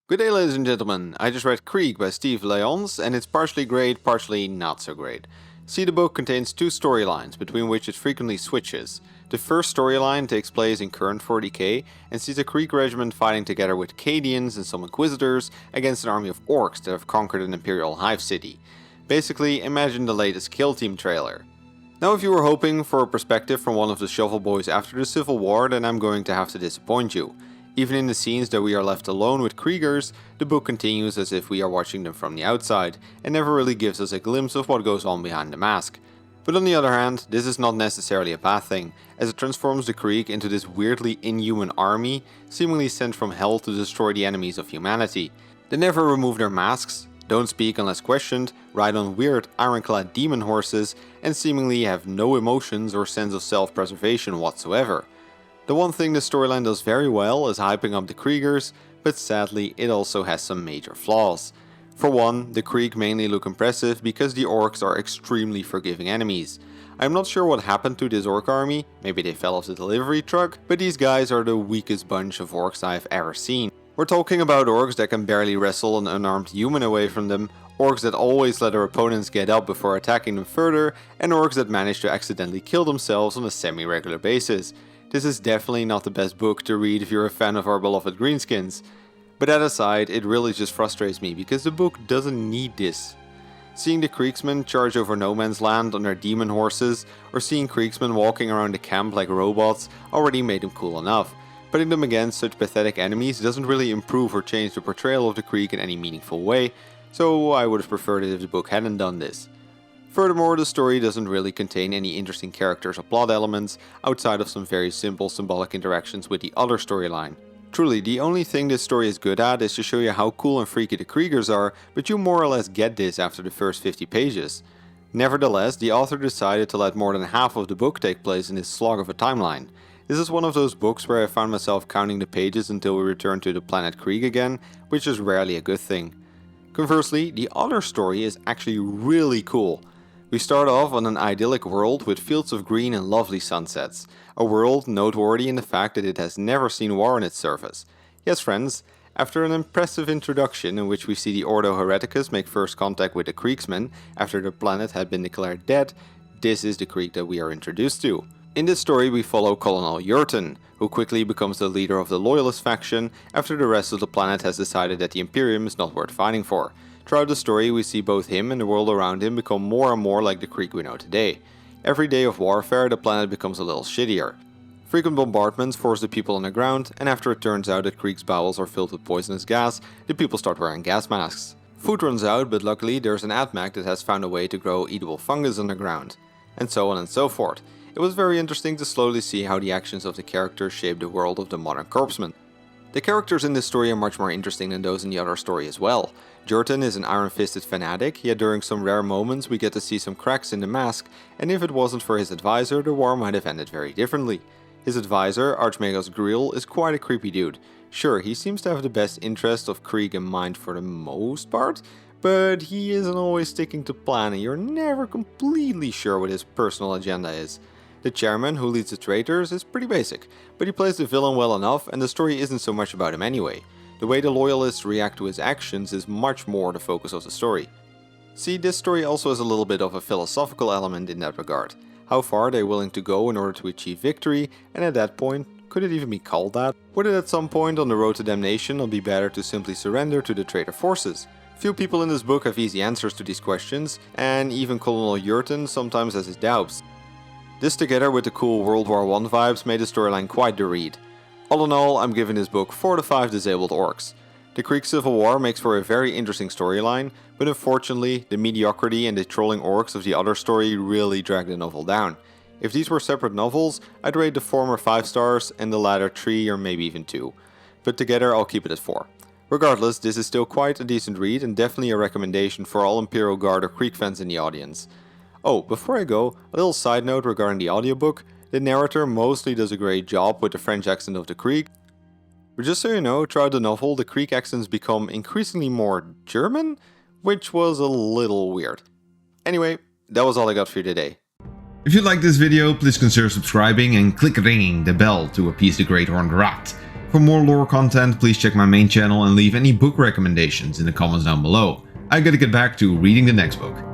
Good day, ladies and gentlemen. I just read Krieg by Lyons, and it's partially great, partially not so great. See, the book contains two storylines, between which it frequently switches. The first storyline takes place in current 40K, and sees a Krieg regiment fighting together with Cadians and some Inquisitors against an army of orcs that have conquered an Imperial hive city. Basically, imagine the latest Kill Team trailer. Now, if you were hoping for a perspective from one of the Shovel Boys after the Civil War, then I'm going to have to disappoint you. Even in the scenes that we are left alone with Kriegers, the book continues as if we are watching them from the outside, and never really gives us a glimpse of what goes on behind the mask. But on the other hand, this is not necessarily a bad thing, as it transforms the Krieg into this weirdly inhuman army, seemingly sent from hell to destroy the enemies of humanity. They never remove their masks, don't speak unless questioned, ride on weird ironclad demon horses, and seemingly have no emotions or sense of self-preservation whatsoever. The one thing the storyline does very well is hyping up the Kriegers, but sadly it also has some major flaws. For one, the Krieg mainly look impressive because the orcs are extremely forgiving enemies. I'm not sure what happened to this orc army, maybe they fell off the delivery truck, but these guys are the weakest bunch of orcs I've ever seen. We're talking about orcs that can barely wrestle an unarmed human away from them, orcs that always let their opponents get up before attacking them further, and orcs that manage to accidentally kill themselves on a semi-regular basis. This is definitely not the best book to read if you're a fan of our beloved greenskins. But that aside, it really just frustrates me because the book doesn't need this. Seeing the Kriegsmen charge over no man's land on their demon horses, or seeing Kriegsmen walking around the camp like robots already made them cool enough. Putting them against such pathetic enemies doesn't really improve or change the portrayal of the Krieg in any meaningful way, so I would have preferred it if the book hadn't done this. Furthermore, the story doesn't really contain any interesting characters or plot elements outside of some very simple symbolic interactions with the other storyline. Truly, the only thing this story is good at is to show you how cool and freaky the Kriegers are, but you more or less get this after the first 50 pages. Nevertheless, the author decided to let more than half of the book take place in this slog of a timeline. This is one of those books where I found myself counting the pages until we return to the planet Krieg again, which is rarely a good thing. Conversely, the other story is actually really cool. We start off on an idyllic world with fields of green and lovely sunsets. A world noteworthy in the fact that it has never seen war on its surface. Yes, friends, after an impressive introduction in which we see the Ordo Hereticus make first contact with the Kriegsmen after the planet had been declared dead, this is the Krieg that we are introduced to. In this story we follow Colonel Jurten, who quickly becomes the leader of the Loyalist faction after the rest of the planet has decided that the Imperium is not worth fighting for. Throughout the story we see both him and the world around him become more and more like the Krieg we know today. Every day of warfare the planet becomes a little shittier. Frequent bombardments force the people on the ground, and after it turns out that Krieg's bowels are filled with poisonous gas, the people start wearing gas masks. Food runs out, but luckily there's an AdMech that has found a way to grow eatable fungus underground. And so on and so forth. It was very interesting to slowly see how the actions of the characters shape the world of the modern corpsman. The characters in this story are much more interesting than those in the other story as well. Jurten is an iron-fisted fanatic, yet during some rare moments we get to see some cracks in the mask, and if it wasn't for his advisor, the war might have ended very differently. His advisor, Archmagos Griel, is quite a creepy dude. Sure, he seems to have the best interest of Krieg in mind for the most part, but he isn't always sticking to plan and you're never completely sure what his personal agenda is. The chairman, who leads the traitors, is pretty basic, but he plays the villain well enough and the story isn't so much about him anyway. The way the loyalists react to his actions is much more the focus of the story. See, this story also has a little bit of a philosophical element in that regard. How far are they willing to go in order to achieve victory, and at that point, could it even be called that? Would it at some point on the road to damnation not be better to simply surrender to the traitor forces? Few people in this book have easy answers to these questions, and even Colonel Jurten sometimes has his doubts. This together with the cool World War I vibes made the storyline quite the read. All in all, I'm giving this book 4 to 5 disabled orcs. The Krieg Civil War makes for a very interesting storyline, but unfortunately, the mediocrity and the trolling orcs of the other story really drag the novel down. If these were separate novels, I'd rate the former 5 stars and the latter 3 or maybe even 2. But together I'll keep it at 4. Regardless, this is still quite a decent read and definitely a recommendation for all Imperial Guard or Krieg fans in the audience. Oh, before I go, a little side note regarding the audiobook. The narrator mostly does a great job with the French accent of the Krieg. But just so you know, throughout the novel, the Krieg accents become increasingly more German, which was a little weird. Anyway, that was all I got for you today. If you liked this video, please consider subscribing and click ringing the bell to appease the Great Horned Rat. For more lore content, please check my main channel and leave any book recommendations in the comments down below. I gotta get back to reading the next book.